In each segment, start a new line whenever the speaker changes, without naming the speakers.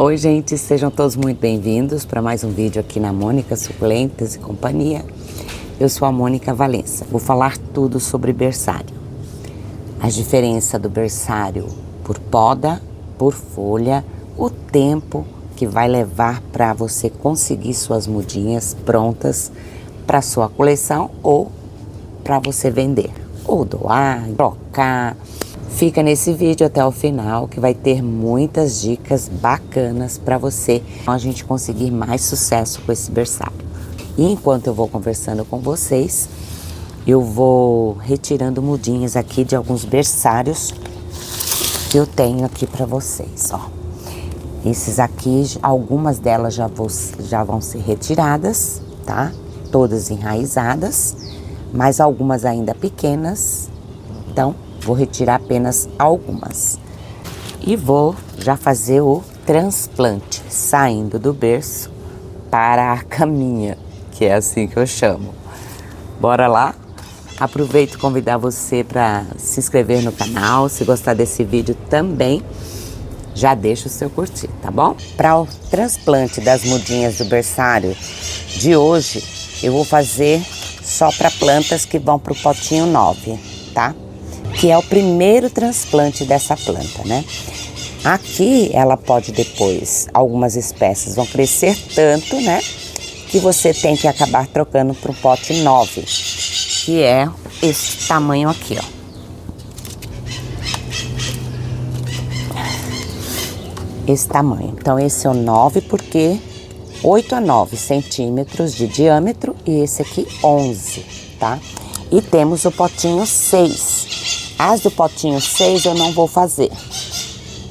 Oi gente, sejam todos muito bem-vindos para mais um vídeo aqui na Mônica Suculentas e Companhia. Eu sou a Mônica Valença, vou falar tudo sobre berçário. A diferença do berçário por poda, por folha, o tempo que vai levar para você conseguir suas mudinhas prontas para sua coleção ou para você vender, ou doar, trocar. Fica nesse vídeo até o final que vai ter muitas dicas bacanas para você, para a gente conseguir mais sucesso com esse berçário. E enquanto eu vou conversando com vocês, eu vou retirando mudinhas aqui de alguns berçários que eu tenho aqui para vocês, ó. Esses aqui, algumas delas já vão ser retiradas, tá? Todas enraizadas, mas algumas ainda pequenas, então vou retirar apenas algumas. E vou já fazer o transplante, saindo do berço para a caminha, que é assim que eu chamo. Bora lá? Aproveito e convidar você para se inscrever no canal. Se gostar desse vídeo também, já deixa o seu curtir, tá bom? Para o transplante das mudinhas do berçário de hoje, eu vou fazer só para plantas que vão para o potinho 9, tá? Que é o primeiro transplante dessa planta, né? Aqui ela pode depois, algumas espécies vão crescer tanto, né? Que você tem que acabar trocando para o pote 9, que é esse tamanho aqui, ó. Esse tamanho. Então esse é o 9 porque 8 a 9 centímetros de diâmetro e esse aqui 11, tá? E temos o potinho 6. As do potinho 6 eu não vou fazer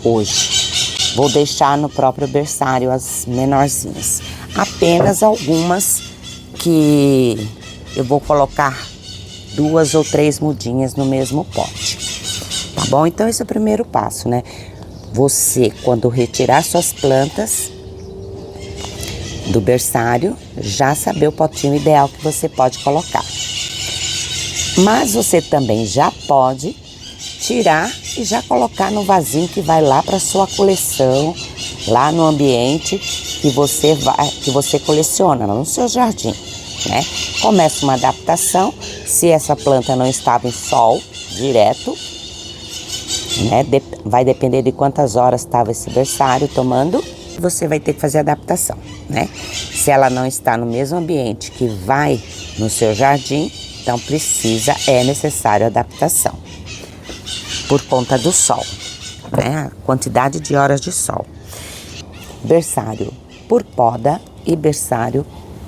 hoje. Vou deixar no próprio berçário as menorzinhas. Apenas algumas que eu vou colocar 2 ou 3 mudinhas no mesmo pote. Tá bom? Então esse é o primeiro passo, né? Você, quando retirar suas plantas do berçário, já saber o potinho ideal que você pode colocar. Mas você também já pode tirar e já colocar no vasinho que vai lá para sua coleção, lá no ambiente que você coleciona, no seu jardim, né? Começa uma adaptação. Se essa planta não estava em sol direto, né? Vai depender de quantas horas estava esse berçário tomando, você vai ter que fazer adaptação, né? Se ela não está no mesmo ambiente que vai no seu jardim, então é necessário adaptação. Por conta do sol, né? A quantidade de horas de sol. Berçário por poda e berçário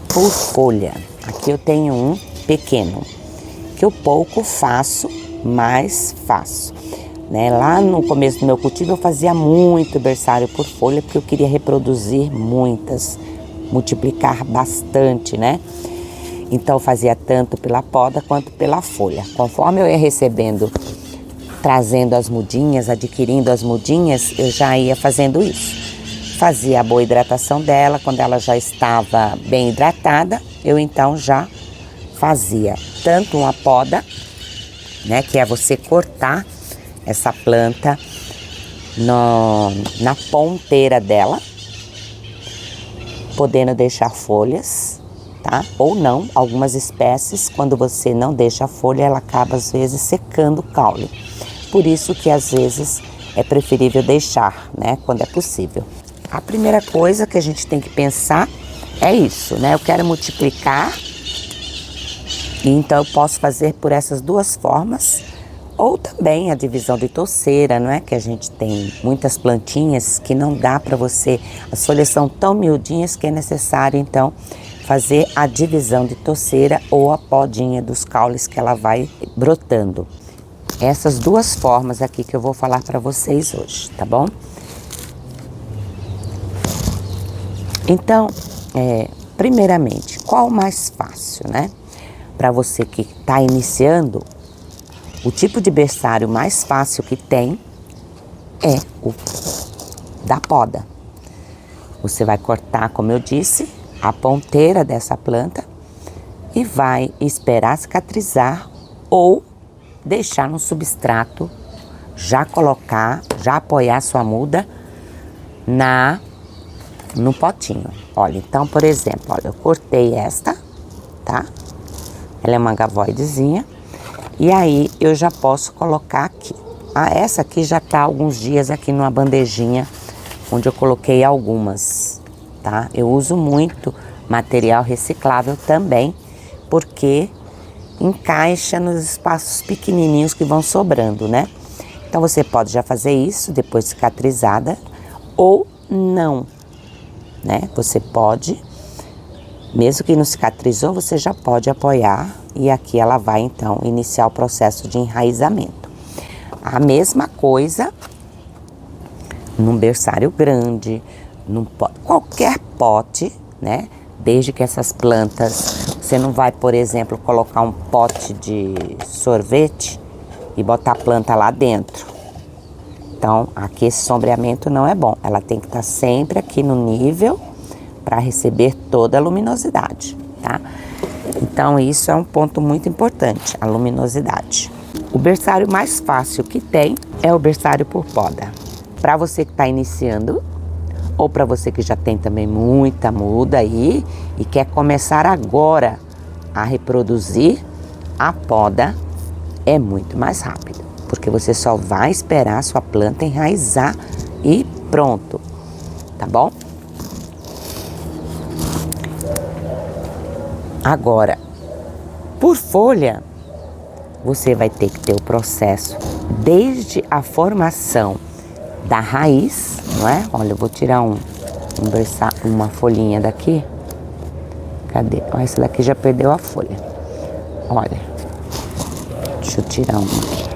por folha. Aqui eu tenho um pequeno, que eu pouco faço, mas faço. Né? Lá no começo do meu cultivo eu fazia muito berçário por folha, porque eu queria reproduzir muitas, multiplicar bastante, né? Então eu fazia tanto pela poda quanto pela folha. Conforme eu ia recebendo, trazendo as mudinhas, adquirindo as mudinhas, eu já ia fazendo isso. Fazia a boa hidratação dela, quando ela já estava bem hidratada, eu então já fazia tanto uma poda, né? Que é você cortar essa planta na ponteira dela, podendo deixar folhas, tá? Ou não, algumas espécies, quando você não deixa a folha, ela acaba às vezes secando o caule. Por isso que às vezes é preferível deixar, né? Quando é possível. A primeira coisa que a gente tem que pensar é isso, né? Eu quero multiplicar, e então eu posso fazer por essas duas formas. Ou também a divisão de touceira, não é? Que a gente tem muitas plantinhas que não dá para você, as folhas são tão miudinhas que é necessário então fazer a divisão de touceira ou a podinha dos caules que ela vai brotando. Essas duas formas aqui que eu vou falar para vocês hoje, tá bom? Então, primeiramente, qual o mais fácil, né? Para você que está iniciando, o tipo de berçário mais fácil que tem é o da poda. Você vai cortar, como eu disse, a ponteira dessa planta e vai esperar cicatrizar ou deixar no substrato, já colocar, já apoiar sua muda na no potinho. Olha, então, por exemplo, olha, eu cortei esta, tá? Ela é uma gavoidezinha. E aí, eu já posso colocar aqui. Ah, essa aqui já tá há alguns dias aqui numa bandejinha, onde eu coloquei algumas, tá? Eu uso muito material reciclável também, porque encaixa nos espaços pequenininhos que vão sobrando, né? Então, você pode já fazer isso depois de cicatrizada ou não, né? Você pode, mesmo que não cicatrizou, você já pode apoiar e aqui ela vai, então, iniciar o processo de enraizamento. A mesma coisa num berçário grande, qualquer pote, né? Desde que essas plantas, você não vai, por exemplo, colocar um pote de sorvete e botar a planta lá dentro. Então, aqui esse sombreamento não é bom. Ela tem que estar sempre aqui no nível para receber toda a luminosidade, tá? Então, isso é um ponto muito importante, a luminosidade. O berçário mais fácil que tem é o berçário por poda. Para você que está iniciando, ou para você que já tem também muita muda aí e quer começar agora a reproduzir, a poda é muito mais rápido, porque você só vai esperar a sua planta enraizar e pronto, tá bom? Agora, por folha, você vai ter que ter o processo desde a formação da raiz, não é? Olha, eu vou tirar uma folhinha daqui. Cadê? Ó, essa daqui já perdeu a folha. Olha, deixa eu tirar uma aqui.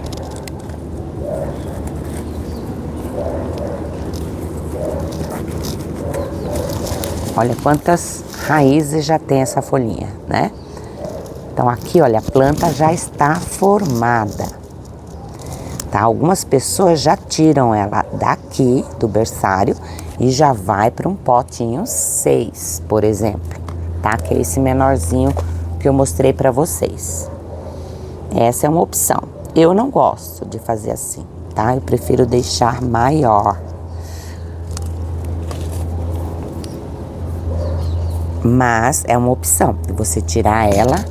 Olha quantas raízes já tem essa folhinha, né? Então aqui, olha, a planta já está formada. Tá? Algumas pessoas já tiram ela daqui do berçário e já vai para um potinho 6, por exemplo, tá? Que é esse menorzinho que eu mostrei para vocês. Essa é uma opção. Eu não gosto de fazer assim, tá? Eu prefiro deixar maior. Mas é uma opção de você tirar ela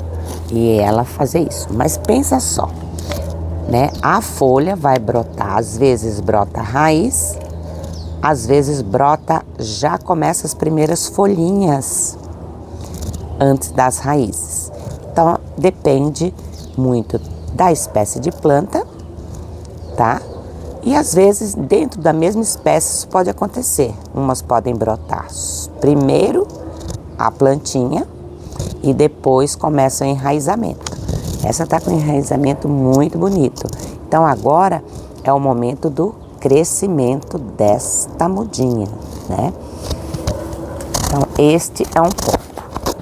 e ela fazer isso. Mas pensa só, né? A folha vai brotar, às vezes brota a raiz, às vezes brota, já começa as primeiras folhinhas antes das raízes. Então, depende muito da espécie de planta, tá? E às vezes, dentro da mesma espécie, isso pode acontecer. Umas podem brotar primeiro a plantinha e depois começa o enraizamento. Essa tá com um enraizamento muito bonito. Então agora é o momento do crescimento desta mudinha, né? Então este é um ponto.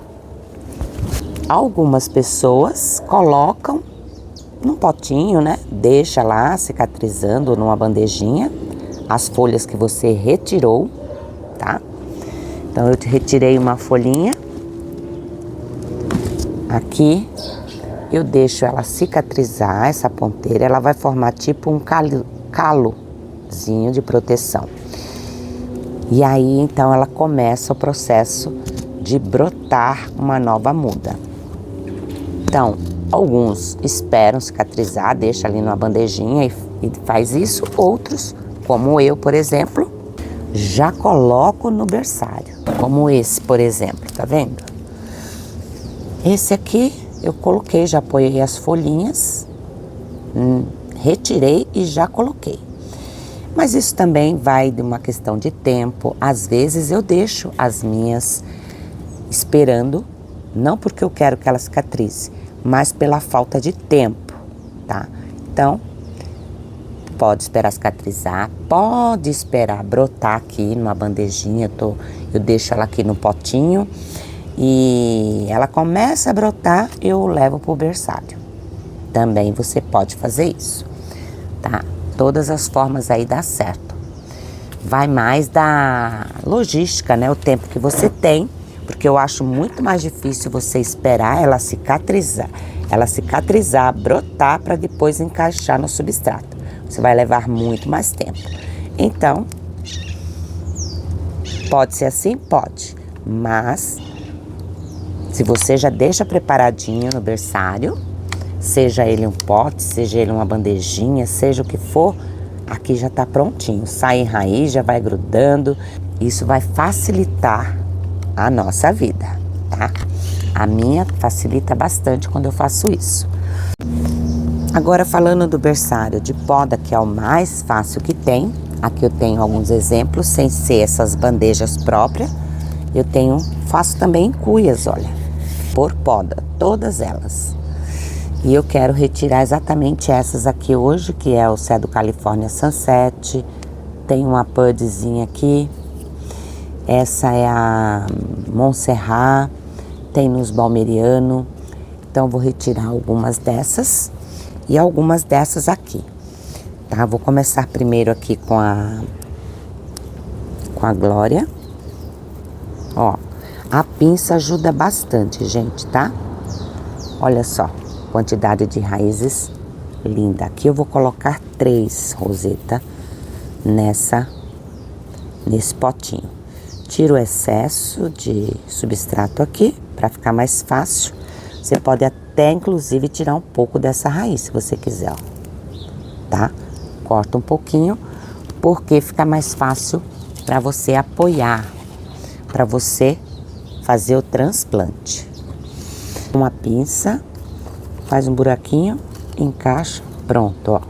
Algumas pessoas colocam num potinho, né? Deixa lá cicatrizando numa bandejinha as folhas que você retirou, tá? Então eu retirei uma folhinha. Aqui eu deixo ela cicatrizar, essa ponteira, ela vai formar tipo um calozinho de proteção. E aí, então, ela começa o processo de brotar uma nova muda. Então, alguns esperam cicatrizar, deixa ali numa bandejinha e faz isso. Outros, como eu, por exemplo, já coloco no berçário. Como esse, por exemplo, tá vendo? Esse aqui eu coloquei, já apoiei as folhinhas, retirei e já coloquei. Mas isso também vai de uma questão de tempo. Às vezes eu deixo as minhas esperando, não porque eu quero que ela cicatrize, mas pela falta de tempo, tá? Então, pode esperar cicatrizar, pode esperar brotar aqui numa bandejinha, eu deixo ela aqui no potinho e ela começa a brotar, eu levo pro berçário. Também você pode fazer isso, tá? Todas as formas aí dá certo. Vai mais da logística, né? O tempo que você tem, porque eu acho muito mais difícil você esperar ela cicatrizar, brotar para depois encaixar no substrato. Você vai levar muito mais tempo. Então, Pode ser assim? Pode. Mas, se você já deixa preparadinho no berçário, seja ele um pote, seja ele uma bandejinha, seja o que for, aqui já tá prontinho. Sai em raiz, já vai grudando. Isso vai facilitar a nossa vida, tá? A minha facilita bastante quando eu faço isso. Agora, falando do berçário de poda, que é o mais fácil que tem. Aqui eu tenho alguns exemplos, sem ser essas bandejas próprias. Eu faço também em cuias, olha, por poda, todas elas. E eu quero retirar exatamente essas aqui hoje, que é o Cedo California Sunset. Tem uma pudzinha aqui. Essa é a Montserrat. Tem nos Balmeriano. Então, vou retirar algumas dessas e algumas dessas aqui. Tá? Vou começar primeiro aqui com a Glória. Ó, a pinça ajuda bastante, gente, tá? Olha só, quantidade de raízes linda. Aqui eu vou colocar 3 rosetas nesse potinho. Tiro o excesso de substrato aqui, para ficar mais fácil. Você pode até, inclusive, tirar um pouco dessa raiz, se você quiser, ó. Tá? Corta um pouquinho, porque fica mais fácil para você apoiar, para você fazer o transplante. Uma pinça, faz um buraquinho, encaixa, pronto, ó.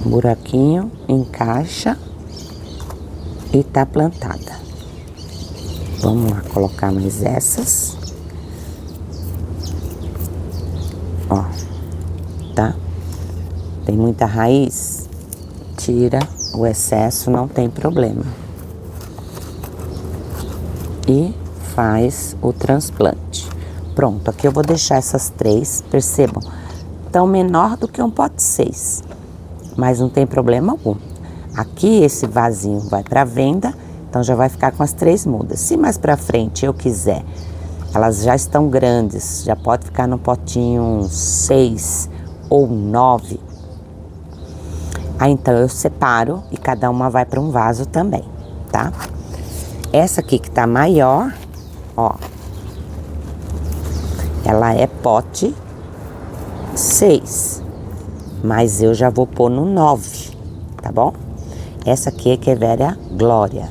Buraquinho, encaixa e tá plantada. Vamos lá colocar mais essas. Ó, tá? Tem muita raiz? Tira o excesso, não tem problema. E faz o transplante. Pronto, aqui eu vou deixar essas 3, percebam, tão menor do que um pote 6, mas não tem problema algum. Aqui esse vasinho vai para venda, então já vai ficar com as 3 mudas. Se mais para frente eu quiser, elas já estão grandes, já pode ficar no potinho 6 ou 9. Aí então eu separo e cada uma vai para um vaso também, tá? Essa aqui que tá maior, ó, ela é pote 6, mas eu já vou pôr no 9, tá bom? Essa aqui é que é Vera Glória.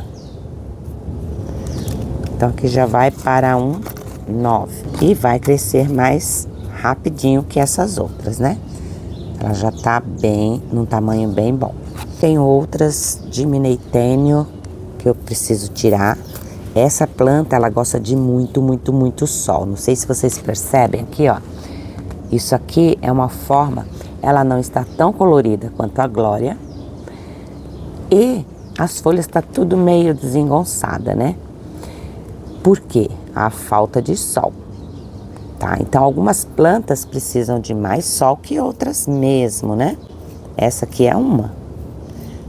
Então aqui já vai para um 9 e vai crescer mais rapidinho que essas outras, né? Ela já tá bem, num tamanho bem bom. Tem outras de Mineitênio que eu preciso tirar. Essa planta, ela gosta de muito, muito, muito sol. Não sei se vocês percebem aqui, ó. Isso aqui é uma forma, ela não está tão colorida quanto a Glória. E as folhas tá tudo meio desengonçada, né? Por quê? A falta de sol. Tá? Então, algumas plantas precisam de mais sol que outras mesmo, né? Essa aqui é uma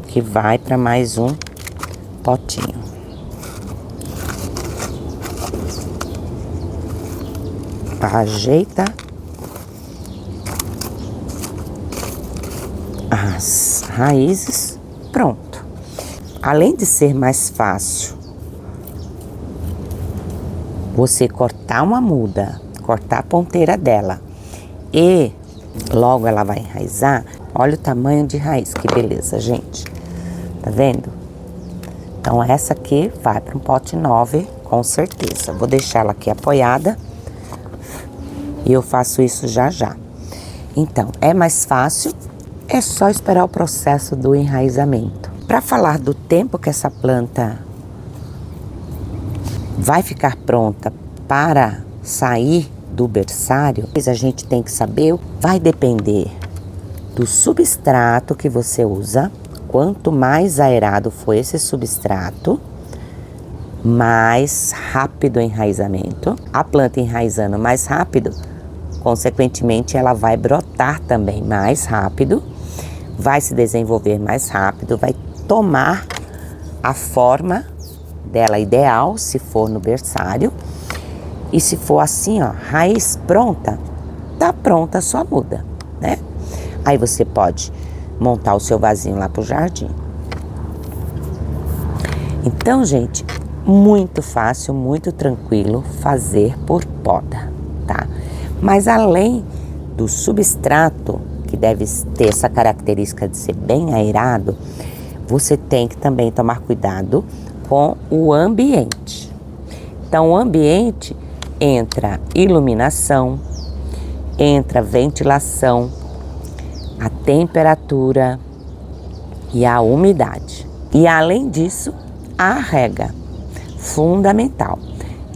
que vai para mais um potinho. Ajeita as raízes, pronto. Além de ser mais fácil você cortar uma muda, cortar a ponteira dela e logo ela vai enraizar, olha o tamanho de raiz, que beleza, gente. Tá vendo? Então essa aqui vai para um pote 9, com certeza. Vou deixar ela aqui apoiada e eu faço isso já já. Então, é mais fácil, é só esperar o processo do enraizamento. Para falar do tempo que essa planta vai ficar pronta para sair do berçário, a gente tem que saber, vai depender do substrato que você usa. Quanto mais aerado for esse substrato, mais rápido o enraizamento. A planta enraizando mais rápido, consequentemente ela vai brotar também mais rápido, vai se desenvolver mais rápido, vai tomar a forma dela ideal, se for no berçário. E se for assim, ó, raiz pronta, tá pronta a sua muda, né? Aí você pode montar o seu vasinho lá pro jardim. Então, gente, muito fácil, muito tranquilo fazer por poda, tá? Mas além do substrato, que deve ter essa característica de ser bem aerado, você tem que também tomar cuidado com o ambiente. Então, o ambiente entra iluminação, entra ventilação, a temperatura e a umidade. E além disso, a rega, fundamental.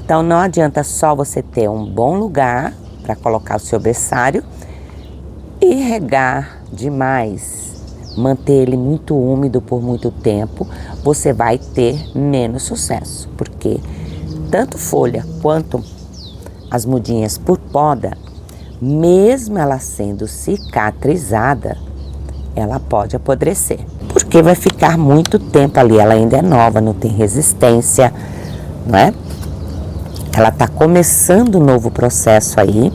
Então não adianta só você ter um bom lugar para colocar o seu berçário e regar demais, manter ele muito úmido por muito tempo, você vai ter menos sucesso, porque tanto folha quanto as mudinhas por poda, mesmo ela sendo cicatrizada, ela pode apodrecer, porque vai ficar muito tempo ali, ela ainda é nova, não tem resistência, não é? Ela está começando um novo processo aí,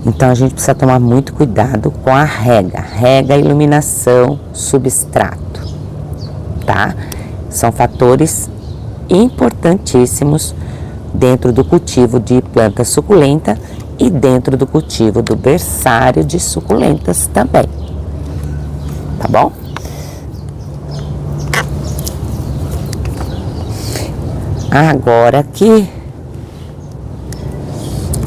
então a gente precisa tomar muito cuidado com a rega, iluminação, substrato, tá? São fatores importantíssimos dentro do cultivo de planta suculenta e dentro do cultivo do berçário de suculentas também, tá bom? Agora aqui,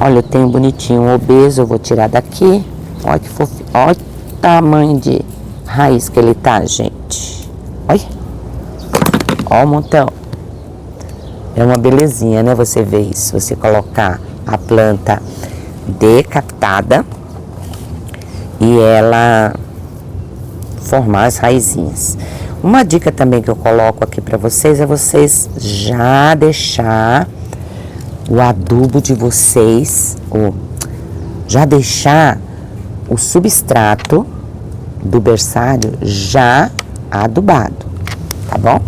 olha, eu tenho bonitinho um obeso, eu vou tirar daqui. Olha que fofinho, olha o tamanho de raiz que ele tá, gente. Olha, olha o montão. É uma belezinha, né, você ver isso, você colocar a planta decapitada e ela formar as raizinhas. Uma dica também que eu coloco aqui para vocês é vocês já deixar o adubo de vocês, ou já deixar o substrato do berçário já adubado, tá bom?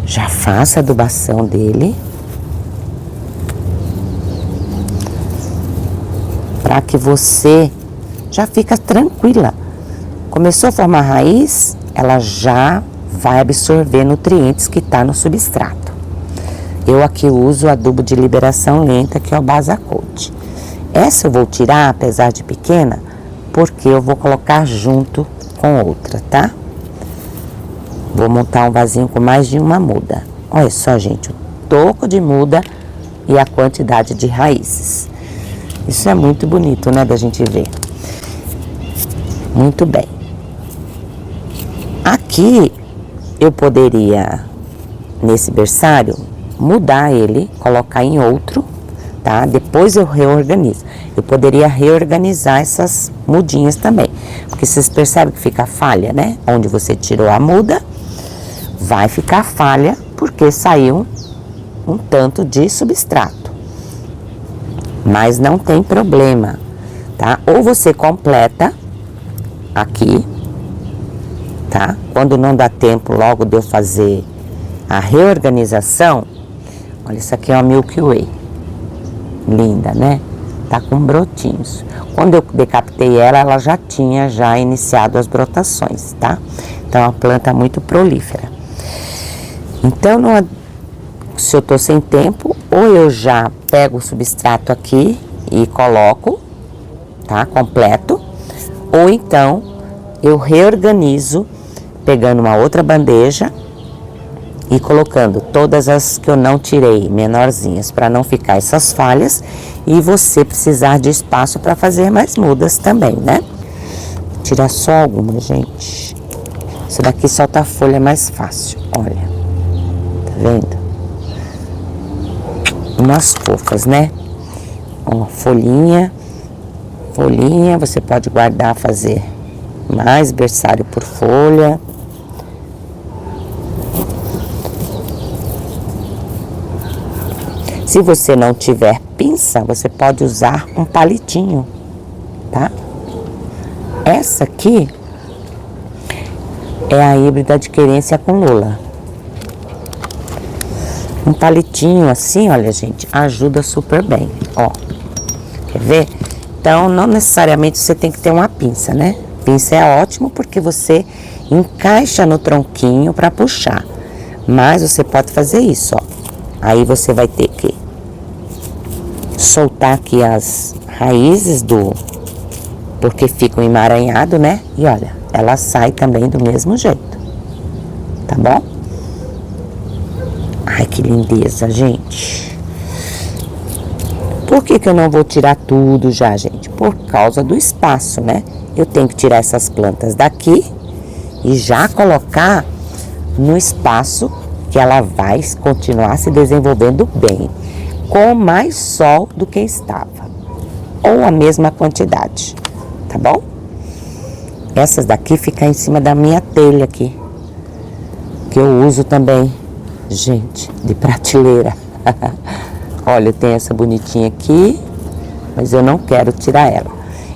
Já faça a adubação dele para que você já fica tranquila. Começou a formar raiz, ela já vai absorver nutrientes que tá no substrato. Eu aqui uso adubo de liberação lenta, que é o Basacote. Essa eu vou tirar, apesar de pequena, porque eu vou colocar junto com outra, tá? Vou montar um vasinho com mais de uma muda. Olha só, gente, o toco de muda e a quantidade de raízes. Isso é muito bonito, né, da gente ver. Muito bem. Aqui eu poderia, nesse berçário, mudar ele, colocar em outro, tá? Depois eu reorganizo. Eu poderia reorganizar essas mudinhas também, porque vocês percebem que fica falha, né? Onde você tirou a muda, vai ficar falha, porque saiu um tanto de substrato. Mas não tem problema, tá? Ou você completa aqui, tá? Quando não dá tempo logo de eu fazer a reorganização, olha, isso aqui é uma Milky Way, linda, né? Tá com brotinhos. Quando eu decapitei ela, ela já tinha iniciado as brotações, tá? Então, é uma planta muito prolífera. Então, se eu tô sem tempo, ou eu já pego o substrato aqui e coloco, tá? Completo. Ou então, eu reorganizo, pegando uma outra bandeja e colocando todas as que eu não tirei, menorzinhas, para não ficar essas falhas e você precisar de espaço para fazer mais mudas também, né? Vou tirar só algumas, gente. Isso daqui solta a folha mais fácil, olha. Tá vendo? Umas fofas, né? Uma folhinha, você pode guardar, fazer mais berçário por folha. Se você não tiver pinça, você pode usar um palitinho, tá? Essa aqui é a híbrida de querência com lula. Um palitinho assim, olha, gente, ajuda super bem, ó. Quer ver? Então, não necessariamente você tem que ter uma pinça, né? Pinça é ótimo porque você encaixa no tronquinho para puxar. Mas você pode fazer isso, ó. Aí você vai ter que soltar aqui as raízes porque fica um emaranhado, né? E olha, ela sai também do mesmo jeito, tá bom? Ai, que lindeza, gente. Por que eu não vou tirar tudo já, gente? Por causa do espaço, né? Eu tenho que tirar essas plantas daqui e já colocar no espaço que ela vai continuar se desenvolvendo bem, com mais sol do que estava, ou a mesma quantidade, tá bom? Essas daqui ficam em cima da minha telha aqui, que eu uso também, gente, de prateleira. Olha, eu tenho essa bonitinha aqui, mas eu não quero tirar ela.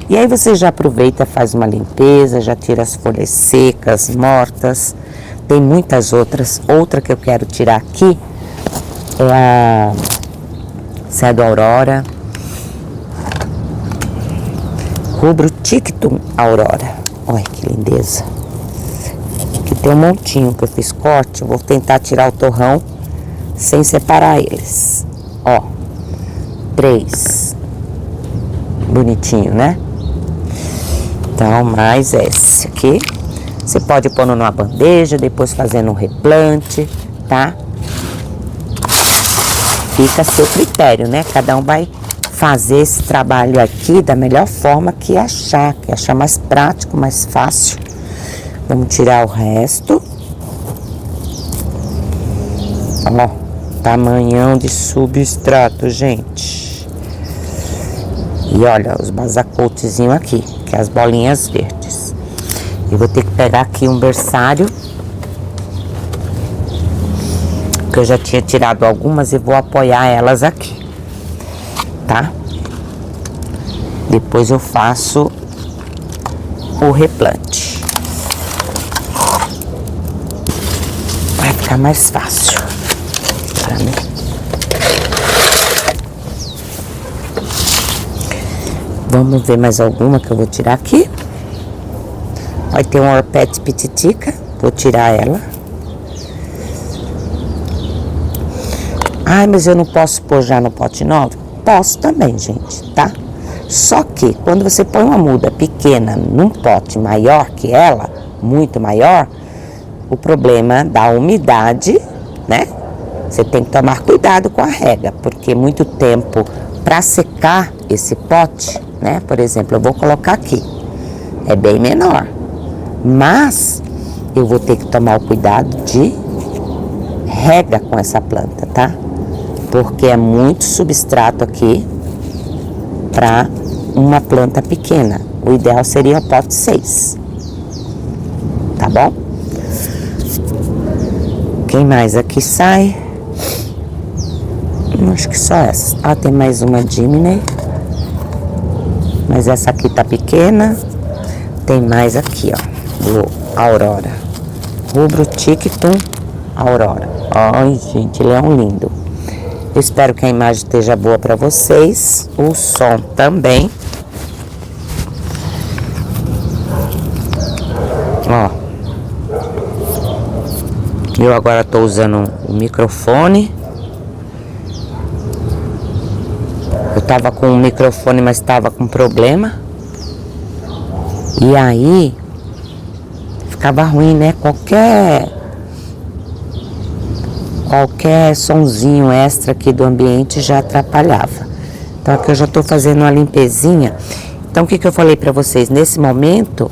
E aí você já aproveita, faz uma limpeza, já tira as folhas secas, mortas. Tem muitas outras. Outra que eu quero tirar aqui é a Cedo Aurora, Rubrotictum Aurora. Olha que lindeza. Aqui tem um montinho que eu fiz corte. Eu vou tentar tirar o torrão sem separar eles. Ó, 3. Bonitinho, né? Então, mais esse aqui. Você pode pôr numa bandeja, depois fazendo um replante, tá? Fica a seu critério, né? Cada um vai fazer esse trabalho aqui da melhor forma que achar mais prático, mais fácil. Vamos tirar o resto. Ó, tamanhão de substrato, gente. E olha, os basacotezinhos aqui, que é as bolinhas verdes. Eu vou ter que pegar aqui um berçário, que eu já tinha tirado algumas e vou apoiar elas aqui, tá? Depois eu faço o replante. Vai ficar mais fácil pra mim. Vamos ver mais alguma que eu vou tirar aqui. Vai ter um Orpete Pititica, vou tirar ela. Ai, mas eu não posso pôr já no pote novo? Posso também, gente, tá? Só que quando você põe uma muda pequena num pote maior que ela, muito maior, o problema da umidade, né? Você tem que tomar cuidado com a rega, porque muito tempo para secar esse pote, né? Por exemplo, eu vou colocar aqui, é bem menor. Mas eu vou ter que tomar o cuidado de rega com essa planta, tá? Porque é muito substrato aqui para uma planta pequena. O ideal seria o pote 6. Tá bom? Quem mais aqui sai? Acho que só essa. Ah, tem mais uma Jimny. Mas essa aqui tá pequena. Tem mais aqui, ó. Do Aurora, Rubrotictum Aurora. Ai, gente, ele é um lindo. Eu espero que a imagem esteja boa para vocês, o som também. Ó, eu agora tô usando o microfone. Eu tava com o microfone, mas tava com problema. E aí ficava ruim, né? Qualquer sonzinho extra aqui do ambiente já atrapalhava. Então aqui eu já tô fazendo uma limpezinha. Então o que eu falei pra vocês? Nesse momento,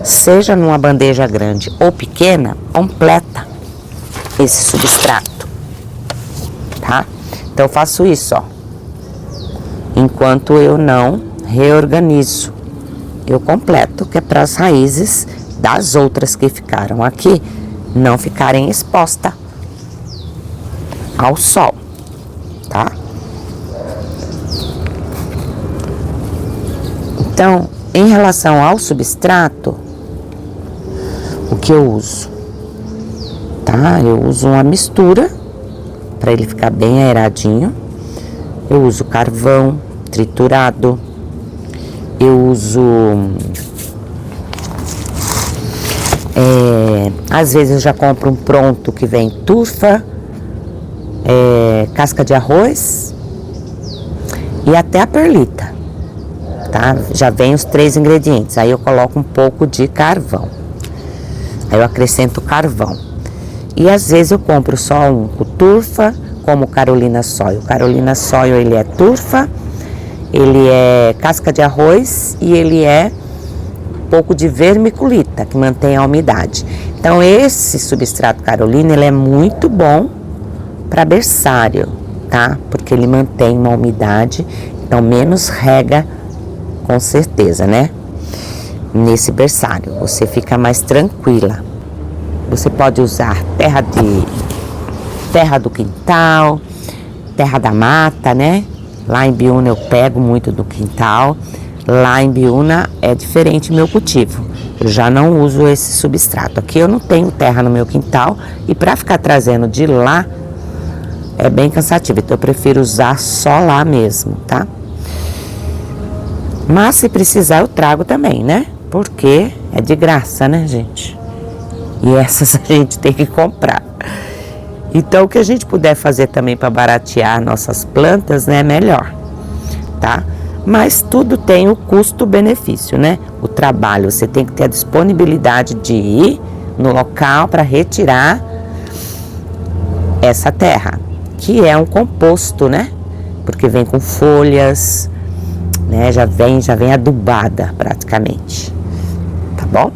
seja numa bandeja grande ou pequena, completa esse substrato, tá? Então eu faço isso, ó. Enquanto eu não reorganizo, eu completo, que é para as raízes das outras que ficaram aqui não ficarem expostas ao sol, tá? Então, em relação ao substrato, o que eu uso? Tá? Eu uso uma mistura para ele ficar bem aeradinho. Eu uso carvão triturado. Eu uso Às vezes eu já compro um pronto que vem turfa, casca de arroz e até a perlita, tá? Já vem os 3 ingredientes. Aí eu coloco um pouco de carvão. Aí eu acrescento carvão. E às vezes eu compro só um com turfa, como o Carolina Soil. O Carolina Soil, ele é turfa, ele é casca de arroz e ele é um pouco de vermiculita, que mantém a umidade. Então esse substrato Carolina, ele é muito bom para berçário, tá? Porque ele mantém uma umidade, então menos rega, com certeza, né? Nesse berçário, você fica mais tranquila. Você pode usar terra do quintal, terra da mata, né? Lá em Biúna eu pego muito do quintal. Lá em Biúna é diferente o meu cultivo. Eu já não uso esse substrato. Aqui eu não tenho terra no meu quintal e para ficar trazendo de lá é bem cansativo. Então eu prefiro usar só lá mesmo, tá? Mas se precisar eu trago também, né? Porque é de graça, né, gente? E essas a gente tem que comprar. Então, o que a gente puder fazer também para baratear nossas plantas, né, é melhor, tá? Mas tudo tem o custo-benefício, né? O trabalho, você tem que ter a disponibilidade de ir no local para retirar essa terra, que é um composto, né? Porque vem com folhas, né? Já vem adubada praticamente, tá bom?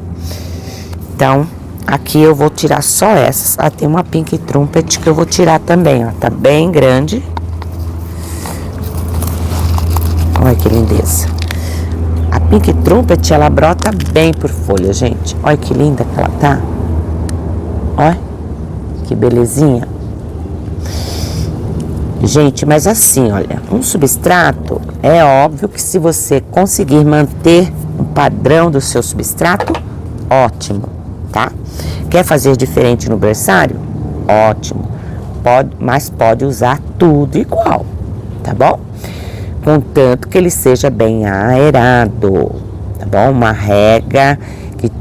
Então, aqui eu vou tirar só essas. Tem uma Pink Trumpet que eu vou tirar também, ó. Tá bem grande. Olha que lindeza. A Pink Trumpet, ela brota bem por folha, gente. Olha que linda que ela tá. Olha, que belezinha. Gente, mas assim, olha, um substrato, é óbvio que se você conseguir manter o padrão do seu substrato, ótimo, tá? Quer fazer diferente no berçário? Ótimo. Mas pode usar tudo igual, tá bom? Contanto que ele seja bem aerado, tá bom? Uma rega que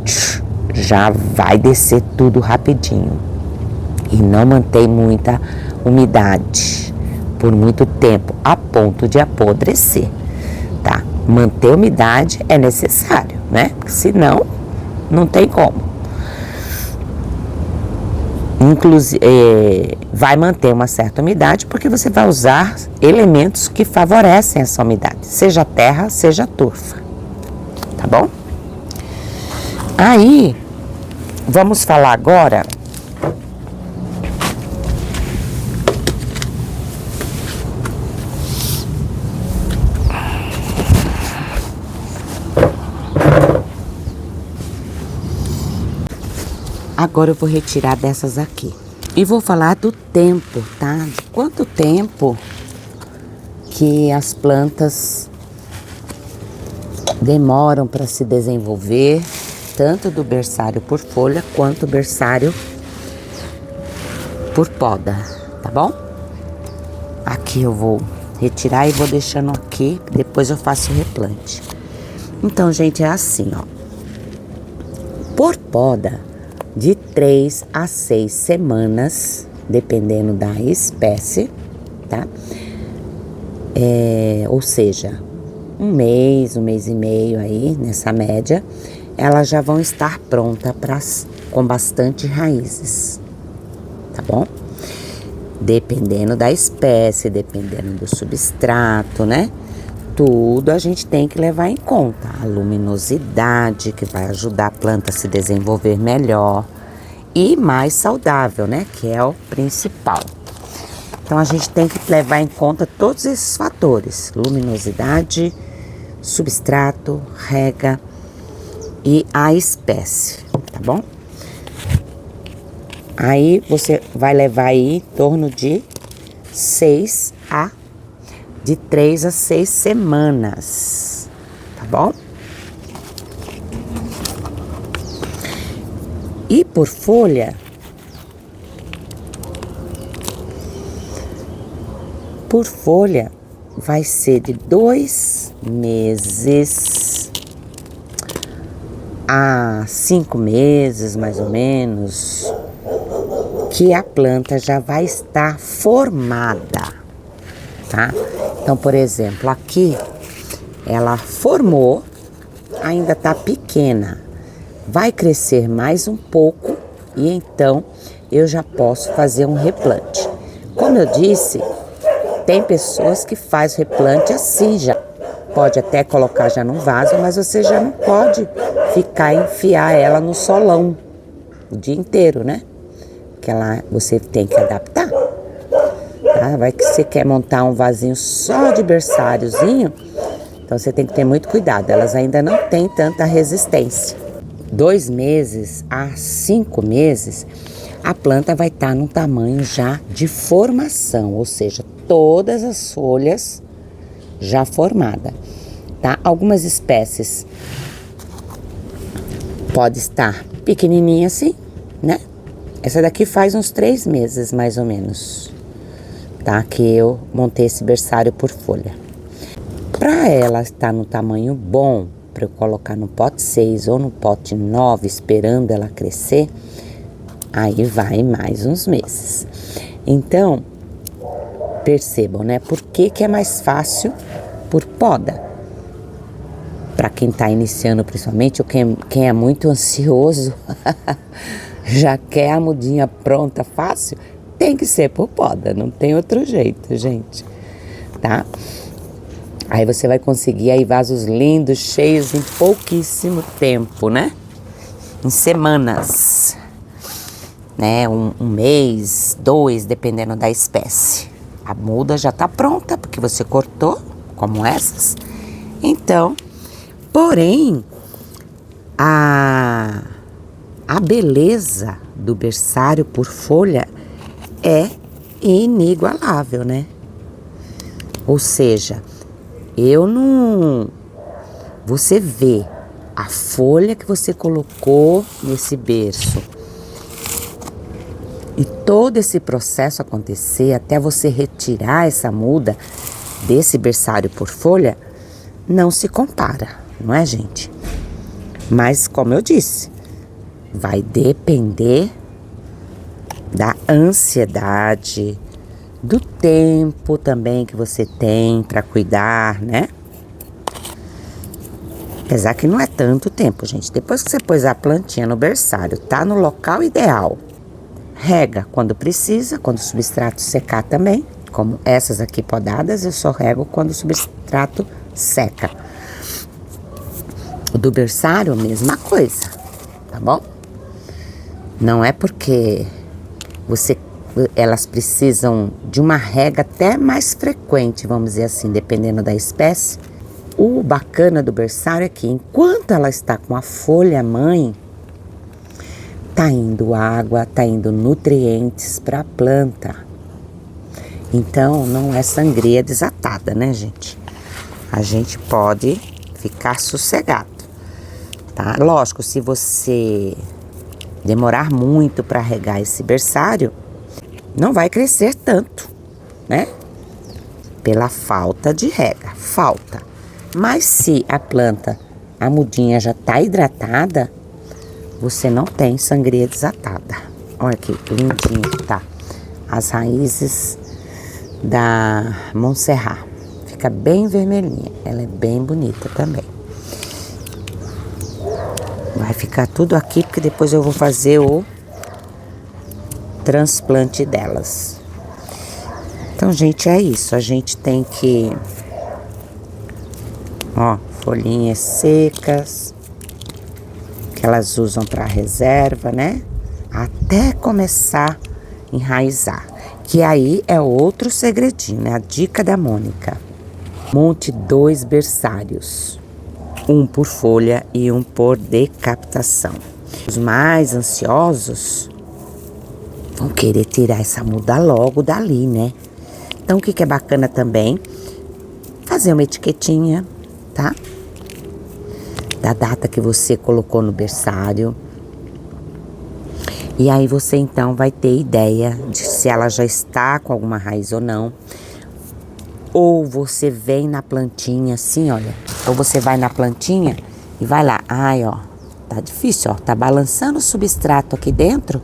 já vai descer tudo rapidinho. E não mantém muita umidade por muito tempo, a ponto de apodrecer, tá? Manter umidade é necessário, né? Senão, não tem como. Inclusive, vai manter uma certa umidade porque você vai usar elementos que favorecem essa umidade, seja terra, seja turfa, tá bom? Aí, vamos falar agora Agora eu vou retirar dessas aqui. E vou falar do tempo, tá? De quanto tempo que as plantas demoram para se desenvolver, tanto do berçário por folha, quanto berçário por poda, tá bom? Aqui eu vou retirar e vou deixando aqui, depois eu faço o replante. Então, gente, é assim, ó. Por poda, de 3 a 6 semanas, dependendo da espécie, tá? Ou seja, um mês e meio aí, nessa média, elas já vão estar prontas com bastante raízes, tá bom? Dependendo da espécie, dependendo do substrato, né? Tudo a gente tem que levar em conta. A luminosidade, que vai ajudar a planta a se desenvolver melhor e mais saudável, né? Que é o principal. Então, a gente tem que levar em conta todos esses fatores. Luminosidade, substrato, rega e a espécie, tá bom? Aí, você vai levar aí em torno de 3 a 6 semanas, tá bom? E por folha, vai ser de 2 meses há 5 meses, mais ou menos, que a planta já vai estar formada, tá? Então, por exemplo, aqui ela formou, ainda tá pequena, vai crescer mais um pouco e então eu já posso fazer um replante. Como eu disse, tem pessoas que fazem replante assim já. Pode até colocar já num vaso, mas você já não pode enfiar ela no solão o dia inteiro, né? Que você tem que adaptar. Tá? Vai que você quer montar um vasinho só de berçáriozinho, então você tem que ter muito cuidado. Elas ainda não têm tanta resistência. 2 meses a 5 meses, a planta vai estar num tamanho já de formação, ou seja, todas as folhas já formada, tá? Algumas espécies pode estar pequenininha assim, né? Essa daqui faz uns 3 meses mais ou menos, tá? Que eu montei esse berçário por folha. Para ela estar no tamanho bom, para eu colocar no pote 6 ou no pote 9, esperando ela crescer, aí vai mais uns meses. Então, percebam, né? Por que é mais fácil por poda? Para quem está iniciando principalmente, ou quem é muito ansioso, já quer a mudinha pronta, fácil, tem que ser por poda, não tem outro jeito, gente, tá? Aí você vai conseguir aí vasos lindos, cheios em pouquíssimo tempo, né? Em semanas, né? Um mês, 2, dependendo da espécie. A muda já tá pronta, porque você cortou, como essas. Então, porém, a beleza do berçário por folha é inigualável, né? Ou seja, você vê a folha que você colocou nesse berço e todo esse processo acontecer até você retirar essa muda desse berçário por folha, não se compara, não é, gente? Mas, como eu disse, vai depender da ansiedade, do tempo também que você tem para cuidar, né? Apesar que não é tanto tempo, gente. Depois que você pôs a plantinha no berçário, tá no local ideal. Rega quando precisa, quando o substrato secar também. Como essas aqui podadas, eu só rego quando o substrato seca. O do berçário, mesma coisa, tá bom? Não é porque elas precisam de uma rega até mais frequente, vamos dizer assim, dependendo da espécie. O bacana do berçário é que enquanto ela está com a folha mãe, tá indo água, tá indo nutrientes para a planta. Então não é sangria desatada, né, gente? A gente pode ficar sossegado, tá? Lógico, se você demorar muito para regar esse berçário, não vai crescer tanto, né? Pela falta de rega, falta. Mas se a planta, a mudinha já tá hidratada, você não tem sangria desatada. Olha que lindinho que tá. As raízes da Montserrat. Fica bem vermelhinha. Ela é bem bonita também. Vai ficar tudo aqui, porque depois eu vou fazer o transplante delas. Então, gente, é isso. A gente tem que... Ó, folhinhas secas, que elas usam para reserva, né? Até começar a enraizar. Que aí é outro segredinho, né? A dica da Mônica. Monte 2 berçários. Um por folha e um por decapitação. Os mais ansiosos vão querer tirar essa muda logo dali, né? Então, o que é bacana também? Fazer uma etiquetinha, tá? Da data que você colocou no berçário. E aí você, então, vai ter ideia de se ela já está com alguma raiz ou não. Ou você vem na plantinha assim, olha. Ou você vai na plantinha e vai lá. Ai, ó. Tá difícil, ó. Tá balançando o substrato aqui dentro,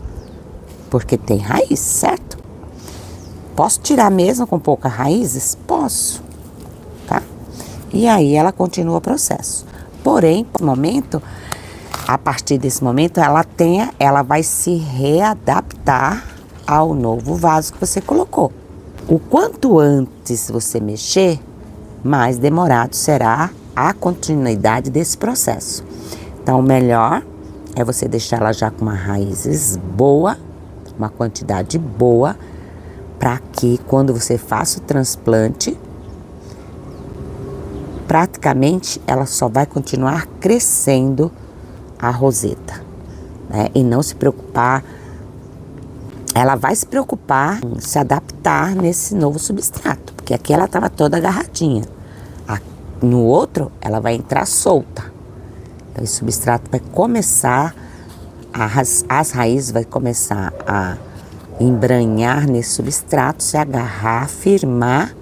porque tem raiz, certo? Posso tirar mesmo com poucas raízes? Posso, tá? E aí ela continua o processo. Porém, no momento, a partir desse momento, ela vai se readaptar ao novo vaso que você colocou. O quanto antes você mexer, mais demorado será a continuidade desse processo. Então, o melhor é você deixar ela já com uma raízes boa, uma quantidade boa, para que quando você faça o transplante, praticamente ela só vai continuar crescendo a roseta, né? E não se preocupar, ela vai se preocupar em se adaptar nesse novo substrato, porque aqui ela estava toda agarradinha. No outro, ela vai entrar solta. Então, esse substrato vai começar, as raízes vai começar a embranhar nesse substrato, se agarrar, firmar,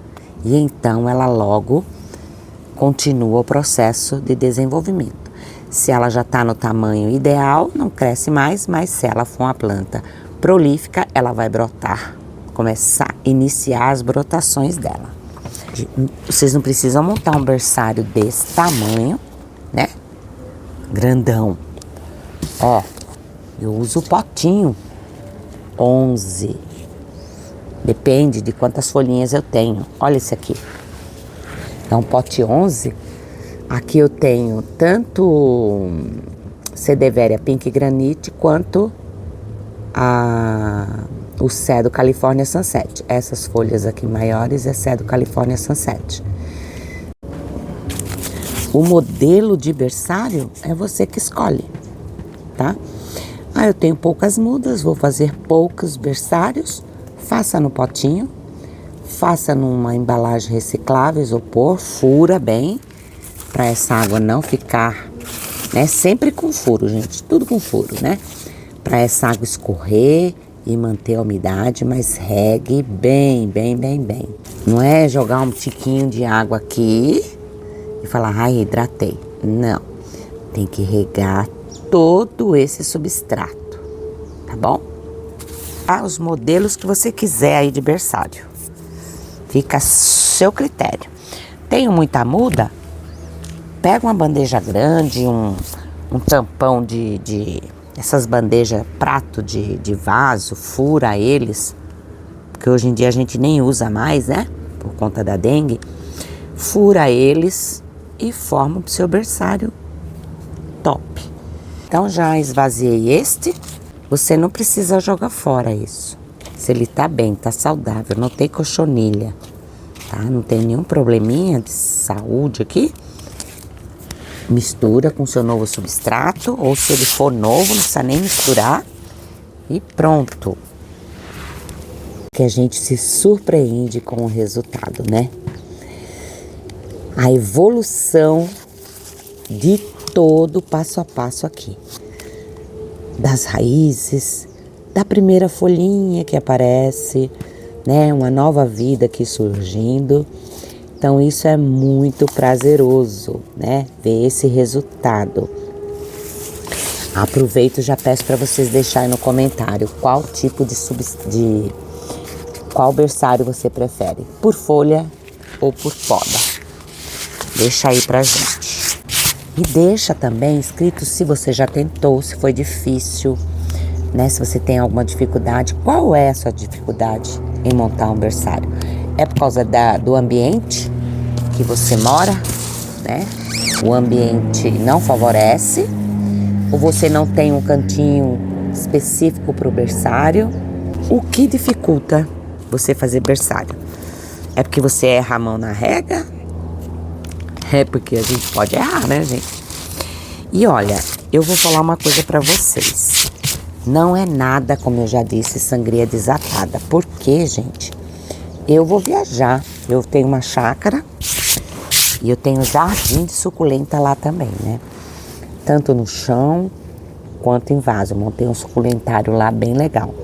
e então ela logo continua o processo de desenvolvimento. Se ela já está no tamanho ideal, não cresce mais, mas se ela for uma planta prolífica, ela vai brotar, começar a iniciar as brotações dela. Vocês não precisam montar um berçário desse tamanho, né? Grandão. Ó, eu uso o potinho 11. Depende de quantas folhinhas eu tenho. Olha esse aqui. É um pote 11. Aqui eu tenho tanto Cederveria Pink Granite quanto o Cedo California Sunset. Essas folhas aqui maiores é Cedo California Sunset. O modelo de berçário é você que escolhe, tá? Eu tenho poucas mudas, vou fazer poucos berçários. Faça no potinho, faça numa embalagem reciclável, isopor, fura bem, para essa água não ficar, né? Sempre com furo, gente, tudo com furo, né? Para essa água escorrer e manter a umidade, mas regue bem, bem, bem, bem. Não é jogar um tiquinho de água aqui e falar, ai, hidratei. Não, tem que regar todo esse substrato, tá bom? Os modelos que você quiser aí de berçário, fica a seu critério. Tenho muita muda? Pega uma bandeja grande, um tampão de essas bandejas, prato de vaso, fura eles, porque hoje em dia a gente nem usa mais, né? Por conta da dengue. Fura eles e forma o seu berçário top. Então já esvaziei este. Você não precisa jogar fora isso. Se ele tá bem, tá saudável, não tem cochonilha, tá? Não tem nenhum probleminha de saúde aqui. Mistura com seu novo substrato, ou se ele for novo, não precisa nem misturar. E pronto. Que a gente se surpreende com o resultado, né? A evolução de todo passo a passo aqui. Das raízes, da primeira folhinha que aparece, né? Uma nova vida aqui surgindo. Então isso é muito prazeroso, né? Ver esse resultado. Aproveito e já peço para vocês deixarem no comentário qual tipo qual berçário você prefere, por folha ou por poda. Deixa aí pra gente. E deixa também escrito se você já tentou, se foi difícil, né? Se você tem alguma dificuldade, qual é a sua dificuldade em montar um berçário? É por causa do ambiente que você mora, né? O ambiente não favorece, ou você não tem um cantinho específico para o berçário? O que dificulta você fazer berçário? É porque você erra a mão na rega? É porque a gente pode errar, né, gente? E olha, eu vou falar uma coisa para vocês. Não é nada, como eu já disse, sangria desatada. Por quê, gente? Eu vou viajar, eu tenho uma chácara e eu tenho jardim de suculenta lá também, né? Tanto no chão quanto em vaso. Eu montei um suculentário lá bem legal.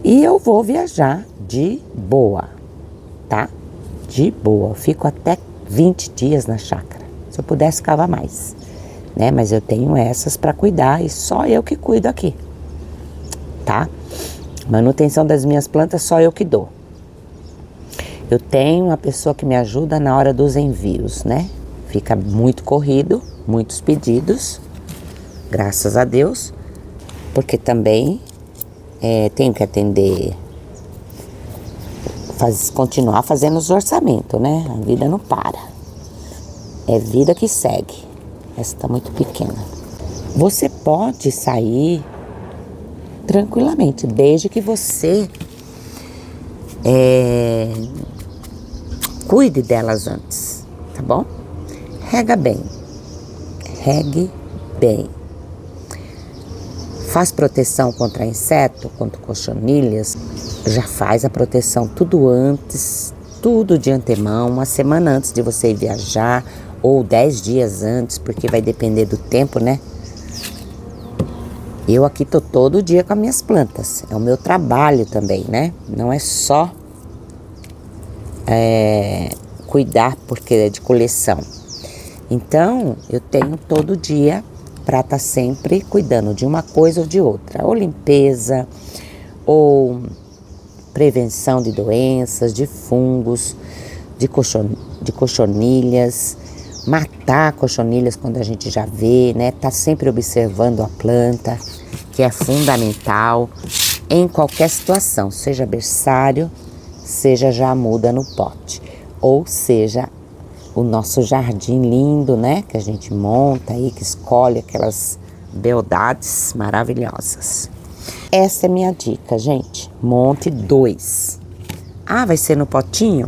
E eu vou viajar de boa, tá? De boa. Eu fico até 20 dias na chácara. Se eu pudesse, ficava mais. né? Mas eu tenho essas para cuidar e só eu que cuido aqui, tá? Manutenção das minhas plantas só eu que dou. Eu tenho uma pessoa que me ajuda na hora dos envios, né? Fica muito corrido, muitos pedidos, graças a Deus, porque também tenho que atender, continuar fazendo os orçamentos, né? A vida não para, é vida que segue. Essa tá muito pequena. Você pode sair tranquilamente, desde que você cuide delas antes, tá bom? Rega bem, regue bem. Faz proteção contra inseto, contra cochonilhas. Já faz a proteção tudo antes, tudo de antemão, uma semana antes de você ir viajar, ou 10 dias antes, porque vai depender do tempo, né? Eu aqui tô todo dia com as minhas plantas, é o meu trabalho também, né? Não é só cuidar porque é de coleção. Então, eu tenho todo dia para estar sempre cuidando de uma coisa ou de outra. Ou limpeza, ou prevenção de doenças, de fungos, de cochonilhas, matar cochonilhas quando a gente já vê, né? Tá sempre observando a planta, que é fundamental em qualquer situação, seja berçário, seja já muda no pote, ou seja o nosso jardim lindo, né? Que a gente monta aí, que escolhe aquelas beldades maravilhosas. Essa é minha dica, gente. Monte 2. Ah, vai ser no potinho?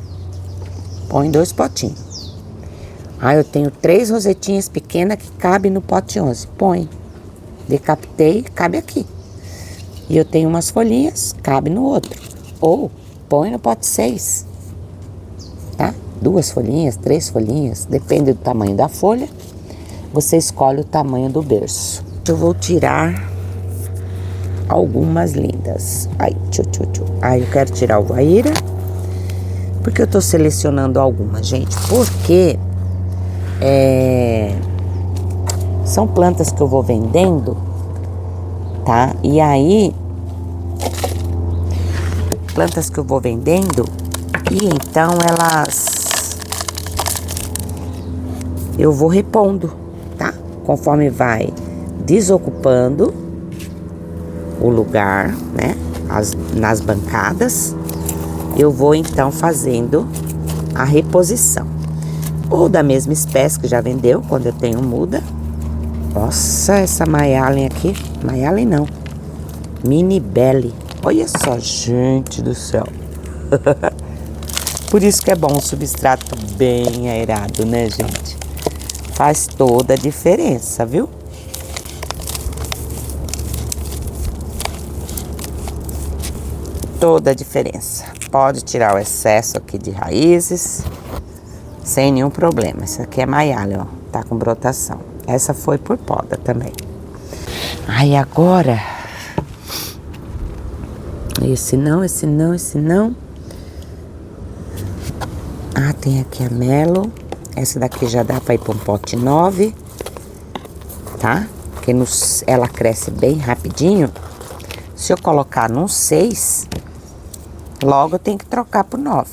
Põe 2 potinhos. Ah, eu tenho 3 rosetinhas pequenas que cabem no pote 11. Põe. Decapitei, cabe aqui. E eu tenho umas folhinhas, cabe no outro. Ou põe no pote 6. Tá? 2 folhinhas, 3 folhinhas, depende do tamanho da folha. Você escolhe o tamanho do berço. Eu vou tirar algumas lindas. Ai, Ai, eu quero tirar o guaíra. Porque eu tô selecionando algumas, gente. Porque são plantas que eu vou vendendo, tá? E aí, plantas que eu vou vendendo, e então eu vou repondo, tá? Conforme vai desocupando o lugar, né? Nas bancadas, eu vou então fazendo a reposição. Ou da mesma espécie que já vendeu, quando eu tenho muda. Nossa, essa Mayalen aqui, Mayalen não, Mini Belly. Olha só, gente do céu. Por isso que é bom um substrato bem aerado, né, gente? Faz toda a diferença, viu? Toda a diferença. Pode tirar o excesso aqui de raízes, sem nenhum problema. Essa aqui é Mayalen, ó, tá com brotação. Essa foi por poda também. Aí agora, esse não. Ah, tem aqui a Melo. Essa daqui já dá pra ir pra um pote 9, tá? Porque ela cresce bem rapidinho. Se eu colocar num 6, logo eu tenho que trocar pro 9.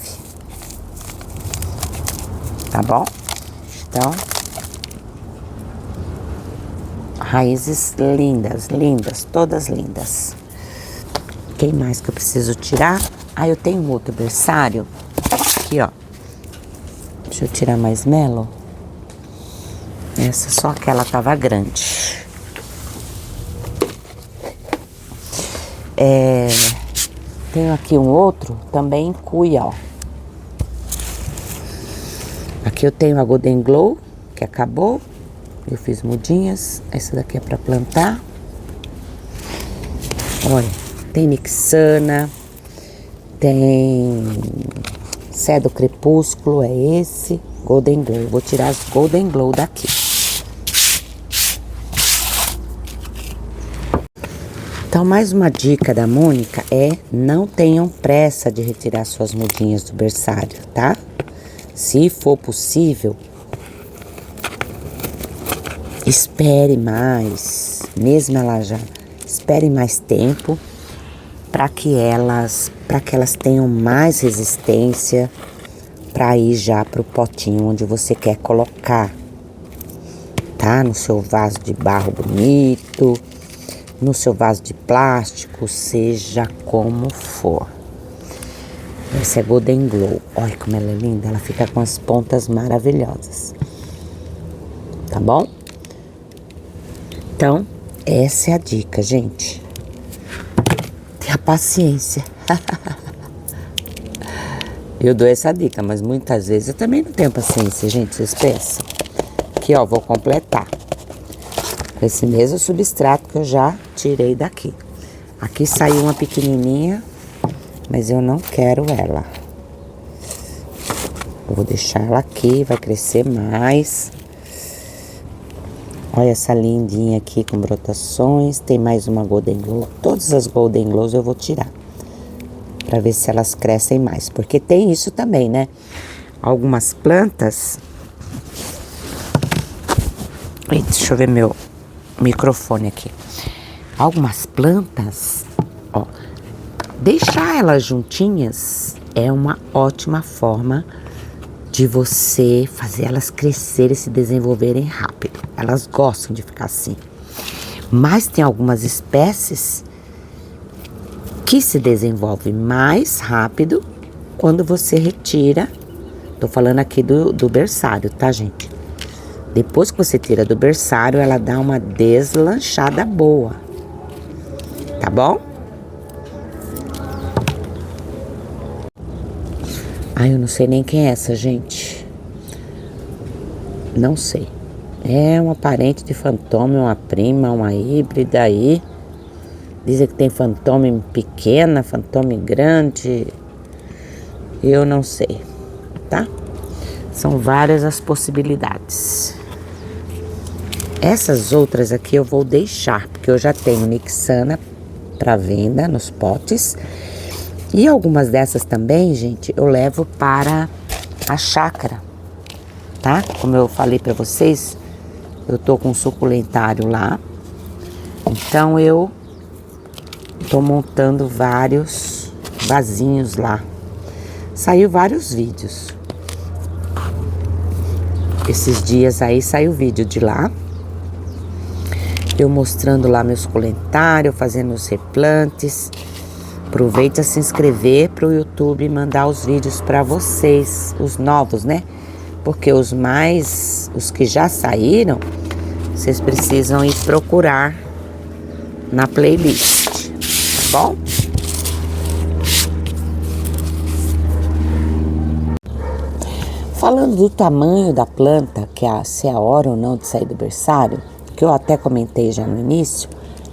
Tá bom? Então, raízes lindas, todas lindas. Quem mais que eu preciso tirar? Ah, eu tenho outro berçário. Aqui, ó. Deixa eu tirar mais Melo. Essa só que ela tava grande. Tenho aqui um outro, também cuia, ó. Aqui eu tenho a Golden Glow, que acabou. Eu fiz mudinhas. Essa daqui é pra plantar. Olha, tem Nixana, tem Cedo Crepúsculo, é esse. Golden Glow. Eu vou tirar as Golden Glow daqui. Então, mais uma dica da Mônica é: não tenham pressa de retirar suas mudinhas do berçário, tá? Se for possível, espere mais, mesmo ela já espere mais tempo para que elas tenham mais resistência para ir já pro potinho onde você quer colocar, tá? No seu vaso de barro bonito, no seu vaso de plástico, seja como for. Essa é Golden Glow. Olha como ela é linda, ela fica com as pontas maravilhosas. Tá bom? Então, essa é a dica, gente. Tenha paciência. Eu dou essa dica, mas muitas vezes eu também não tenho paciência, gente, vocês pensam. Aqui, ó, vou completar. Com esse mesmo substrato que eu já tirei daqui. Aqui saiu uma pequenininha, mas eu não quero ela. Eu vou deixar ela aqui, vai crescer mais. Olha essa lindinha aqui com brotações. Tem mais uma Golden Glow. Todas as Golden Glows eu vou tirar, para ver se elas crescem mais. Porque tem isso também, né? Algumas plantas... Eita, deixa eu ver meu microfone aqui. Algumas plantas, ó, deixar elas juntinhas é uma ótima forma de você fazer elas crescerem e se desenvolverem rápido. Elas gostam de ficar assim. Mas tem algumas espécies que se desenvolvem mais rápido quando você retira. Tô falando aqui do berçário, tá, gente? Depois que você tira do berçário, ela dá uma deslanchada boa. Tá bom? Ai, eu não sei nem quem é essa, gente. Não sei. É uma parente de Fantôme, uma prima, uma híbrida aí. Dizem que tem Fantôme pequena, Fantôme grande. Eu não sei, tá? São várias as possibilidades. Essas outras aqui eu vou deixar, porque eu já tenho Nixana para venda nos potes. E algumas dessas também, gente, eu levo para a chácara, tá? Como eu falei para vocês, eu tô com um suculentário lá. Então eu tô montando vários vasinhos lá. Saiu vários vídeos. Esses dias aí saiu vídeo de lá. Eu mostrando lá meu suculentário, fazendo os replantes. Aproveita a se inscrever pro YouTube e mandar os vídeos para vocês, os novos, né? Porque os que já saíram, vocês precisam ir procurar na playlist, tá bom? Falando do tamanho da planta, se é a hora ou não de sair do berçário, que eu até comentei já no início,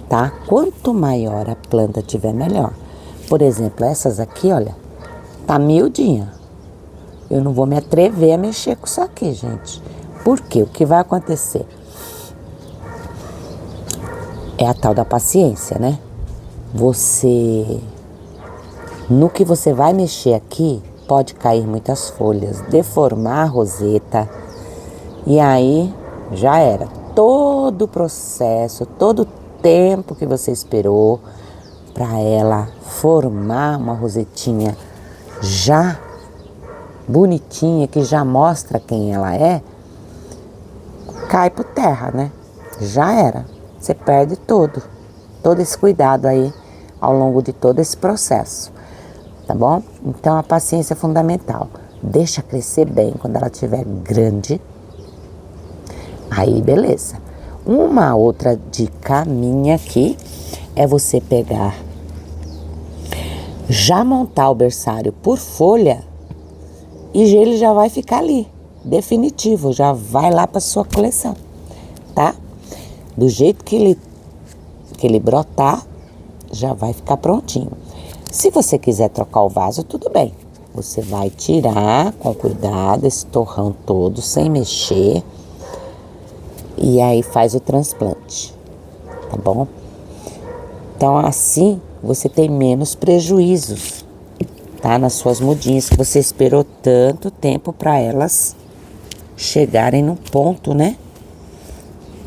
tá? Quanto maior a planta tiver, melhor. Por exemplo, essas aqui, olha, tá miudinha. Eu não vou me atrever a mexer com isso aqui, gente. Por quê? O que vai acontecer? É a tal da paciência, né? No que você vai mexer aqui, pode cair muitas folhas, deformar a roseta. E aí, já era. Todo o processo, todo o tempo que você esperou para ela formar uma rosetinha já bonitinha, que já mostra quem ela é, cai por terra, né? Já era. Você perde todo esse cuidado aí ao longo de todo esse processo, tá bom? Então a paciência é fundamental. Deixa crescer bem. Quando ela estiver grande, aí beleza. Uma outra dica minha aqui é você pegar, já montar o berçário por folha e ele já vai ficar ali, definitivo, já vai lá para sua coleção, tá? Do jeito que ele brotar, já vai ficar prontinho. Se você quiser trocar o vaso, tudo bem. Você vai tirar com cuidado esse torrão todo, sem mexer, e aí faz o transplante, tá bom? Então assim você tem menos prejuízos, tá? Nas suas mudinhas, que você esperou tanto tempo para elas chegarem no ponto, né?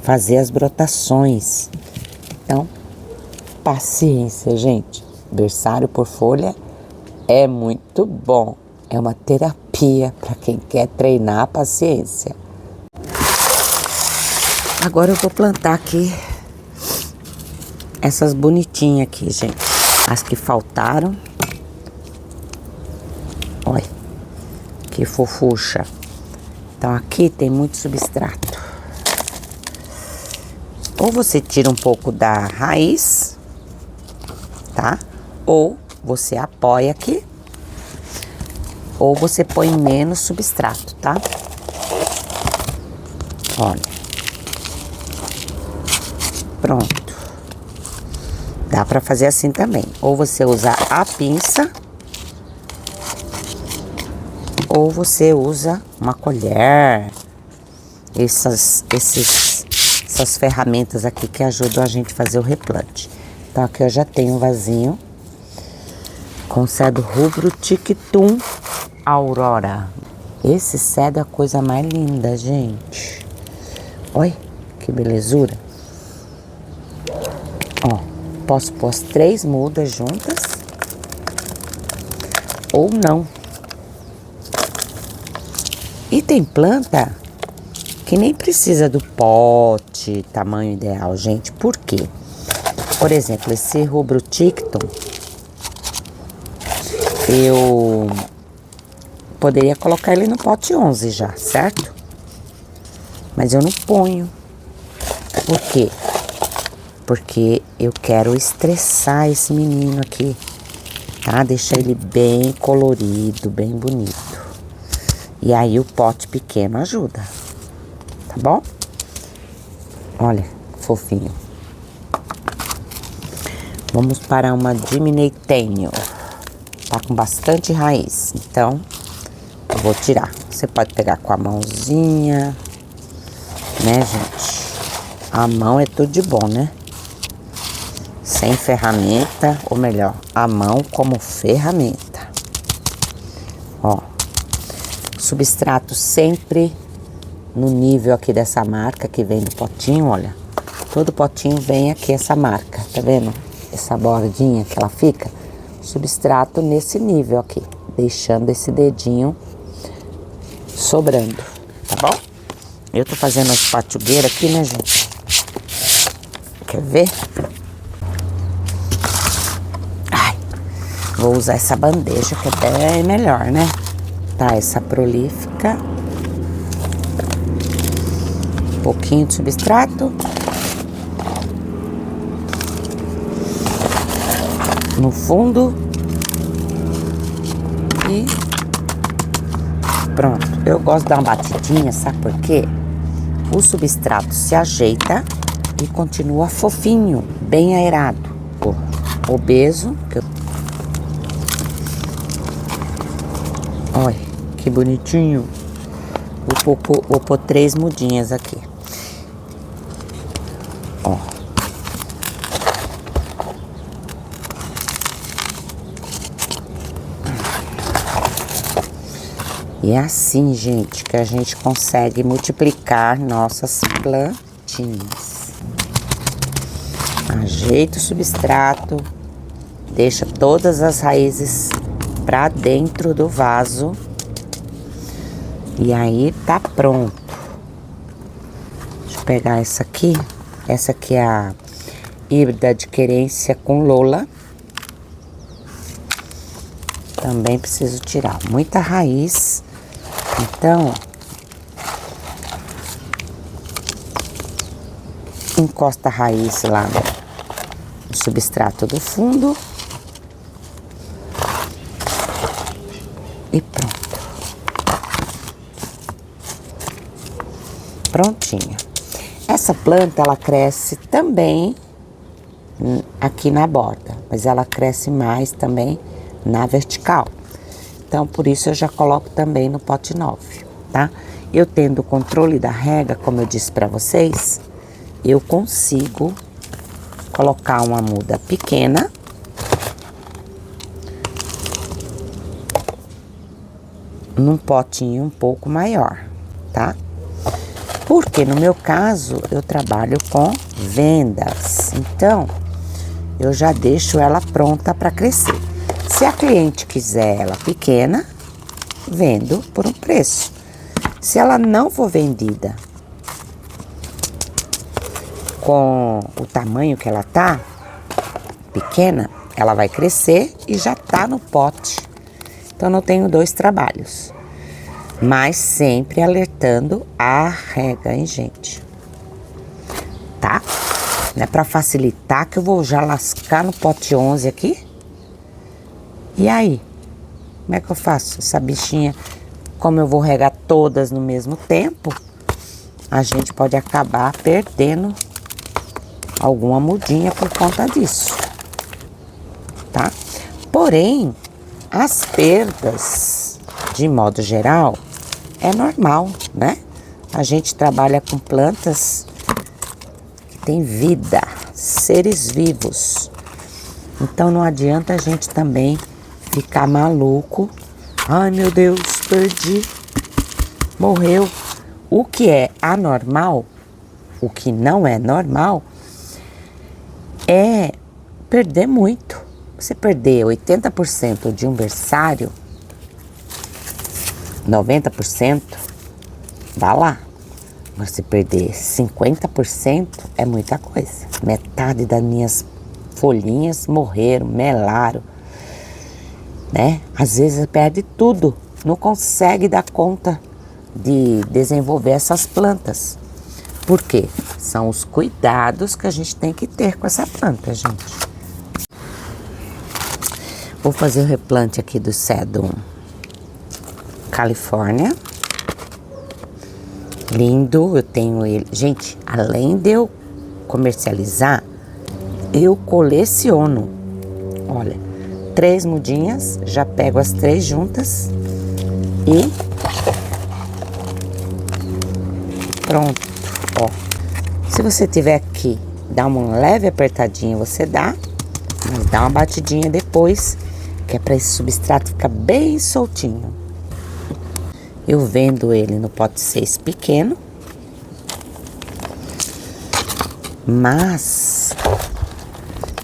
fazer as brotações. Então, paciência, gente. Berçário por folha é muito bom. É uma terapia para quem quer treinar a paciência. Agora eu vou plantar aqui essas bonitinhas aqui, gente. As que faltaram. Olha, que fofucha. Então aqui tem muito substrato. Ou você tira um pouco da raiz, tá? Ou você apoia aqui. Ou você põe menos substrato, tá? Olha. Pronto. Dá pra fazer assim também. Ou você usa a pinça, ou você usa uma colher. Essas ferramentas aqui que ajudam a gente a fazer o replante. Então aqui eu já tenho um vasinho com cedro rubro Tictum Aurora. Esse cedro é a coisa mais linda, gente. Olha que belezura. Ó, posso pôr as 3 mudas juntas ou não. E tem planta que nem precisa do pote, tamanho ideal, gente. Por quê? Por exemplo, esse rubro Tictum, eu poderia colocar ele no pote 11 já, certo? Mas eu não ponho. Por quê? Porque eu quero estressar esse menino aqui, tá? Deixar ele bem colorido, bem bonito. E aí o pote pequeno ajuda, tá bom? Olha, fofinho. Vamos para uma diminutenho. Tá com bastante raiz, então eu vou tirar. Você pode pegar com a mãozinha, né, gente? A mão é tudo de bom, né? Sem ferramenta, ou melhor, a mão como ferramenta. Ó, substrato sempre no nível aqui dessa marca que vem do potinho, olha. Todo potinho vem aqui essa marca, tá vendo? Essa bordinha que ela fica. Substrato nesse nível aqui, deixando esse dedinho sobrando, tá bom? Eu tô fazendo as patugueiras aqui, né, gente? Quer ver? Ai, vou usar essa bandeja que é bem melhor, né? Tá, essa prolífica. Um pouquinho de substrato. No fundo. E pronto. Eu gosto de dar uma batidinha, sabe por quê? O substrato se ajeita e continua fofinho, bem aerado. O obeso. Olha, que bonitinho. Vou pôr 3 mudinhas aqui. Ó. E é assim, gente, que a gente consegue multiplicar nossas plantinhas. Ajeita o substrato, deixa todas as raízes pra dentro do vaso. E aí tá pronto. Deixa eu pegar essa aqui. Essa aqui é a híbrida de querência com Lola. Também preciso tirar muita raiz. Então, encosta a raiz lá no substrato do fundo. E pronto. Prontinha. Essa planta, ela cresce também aqui na borda, mas ela cresce mais também na vertical. Então, por isso eu já coloco também no pote 9, tá? Eu tendo o controle da rega, como eu disse pra vocês, eu consigo colocar uma muda pequena num potinho um pouco maior, tá? Porque no meu caso, eu trabalho com vendas. Então, eu já deixo ela pronta para crescer. Se a cliente quiser ela pequena, vendo por um preço. Se ela não for vendida com o tamanho que ela tá, pequena, ela vai crescer e já tá no pote. Então, eu tenho 2 trabalhos. Mas sempre alertando a rega, hein, gente? Tá? Não é pra facilitar que eu vou já lascar no pote 11 aqui. E aí? Como é que eu faço? Essa bichinha, como eu vou regar todas no mesmo tempo, a gente pode acabar perdendo alguma mudinha por conta disso. Tá? Porém, as perdas, de modo geral, é normal, né? A gente trabalha com plantas que têm vida, seres vivos. Então não adianta a gente também ficar maluco. Ai, meu Deus, perdi, morreu. O que é anormal, o que não é normal, é perder muito. Você perder 80% de um berçário, 90%, dá lá. Mas se perder 50% é muita coisa. Metade das minhas folhinhas morreram, melaram, né? Às vezes perde tudo, não consegue dar conta de desenvolver essas plantas. Por quê? São os cuidados que a gente tem que ter com essa planta, gente. Vou fazer o replante aqui do Sedum Califórnia. Lindo, eu tenho ele. Gente, além de eu comercializar, eu coleciono. Olha, 3 mudinhas, já pego as 3 juntas e pronto, ó. Se você tiver aqui, dá uma leve apertadinha, você dá, mas dá uma batidinha depois, que é para esse substrato ficar bem soltinho. Eu vendo ele no pote 6 pequeno, mas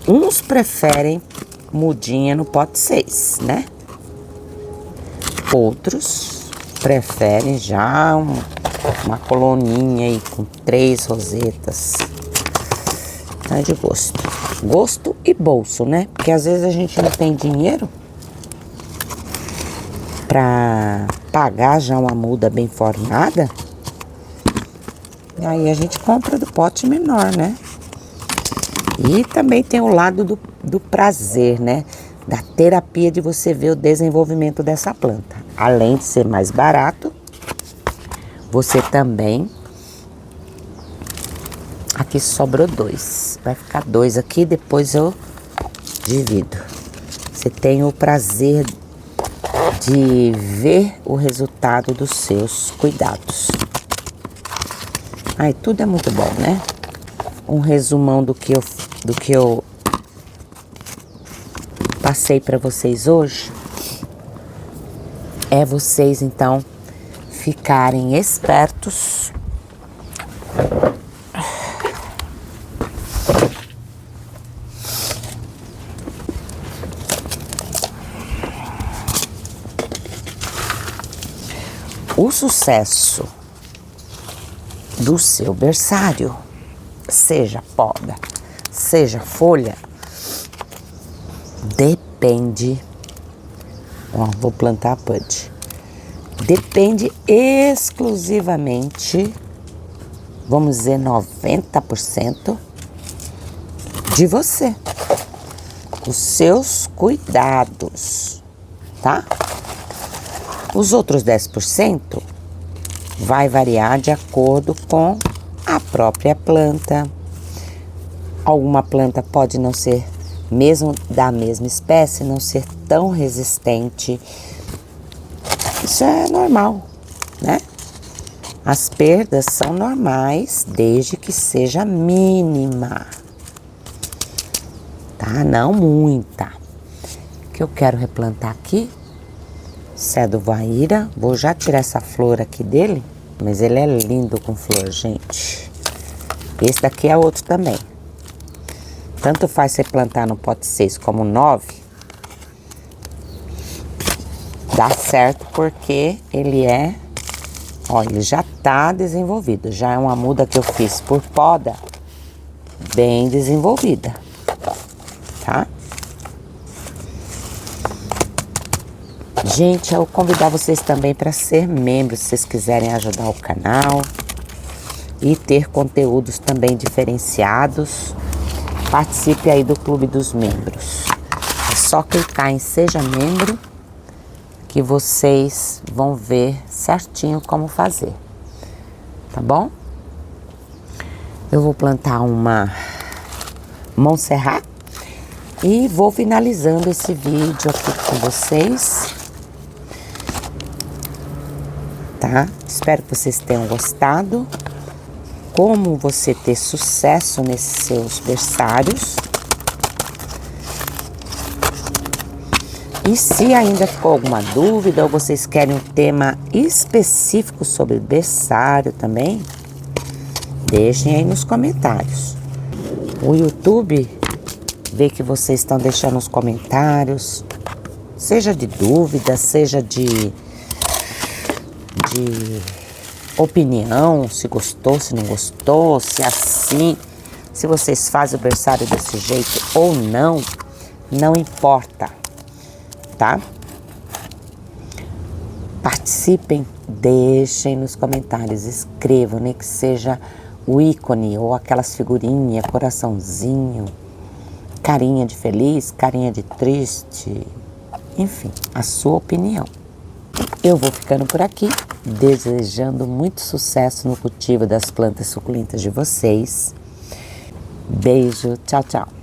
uns preferem mudinha no pote 6, né? Outros preferem já uma coloninha aí com 3 rosetas. Tá de gosto. Gosto e bolso, né? Porque às vezes a gente não tem dinheiro pra pagar já uma muda bem formada. E aí a gente compra do pote menor, né? E também tem o lado do prazer, né? Da terapia de você ver o desenvolvimento dessa planta. Além de ser mais barato, você também... Aqui sobrou 2. Vai ficar 2 aqui, depois eu divido. Você tem o prazer de ver o resultado dos seus cuidados. Ai, tudo é muito bom, né? Um resumão do que eu passei para vocês hoje é vocês, então, ficarem espertos o sucesso do seu berçário, seja poda, seja folha, depende, ó, vou plantar a Pud, depende exclusivamente, vamos dizer 90% de você, os seus cuidados, tá? Os outros 10% vai variar de acordo com a própria planta. Alguma planta pode não ser, mesmo da mesma espécie, não ser tão resistente. Isso é normal, né? As perdas são normais, desde que seja mínima, tá? Não muita. O que eu quero replantar aqui, Cedo Vaíra, vou já tirar essa flor aqui dele, Mas ele é lindo com flor, gente. Esse daqui é outro também. Tanto faz você plantar no pote 6 como 9. Dá certo porque ele é... Ó, ele já tá desenvolvido. Já é uma muda que eu fiz por poda. Bem desenvolvida. Tá? Gente, eu convidar vocês também para ser membros, se vocês quiserem ajudar o canal e ter conteúdos também diferenciados. Participe aí do Clube dos Membros. É só clicar em Seja Membro que vocês vão ver certinho como fazer. Tá bom? Eu vou plantar uma Montserrat e vou finalizando esse vídeo aqui com vocês. Tá? Espero que vocês tenham gostado. Como você ter sucesso nesses seus berçários. E se ainda ficou alguma dúvida ou vocês querem um tema específico sobre berçário também, deixem aí nos comentários. O YouTube vê que vocês estão deixando os comentários, seja de dúvida, seja de opinião, se gostou, se não gostou, se é assim, se vocês fazem o berçário desse jeito ou não, não importa, tá? Participem, deixem nos comentários, escrevam, nem que seja o ícone ou aquelas figurinhas, coraçãozinho, carinha de feliz, carinha de triste, enfim, a sua opinião. Eu vou ficando por aqui, desejando muito sucesso no cultivo das plantas suculentas de vocês. Beijo, tchau, tchau.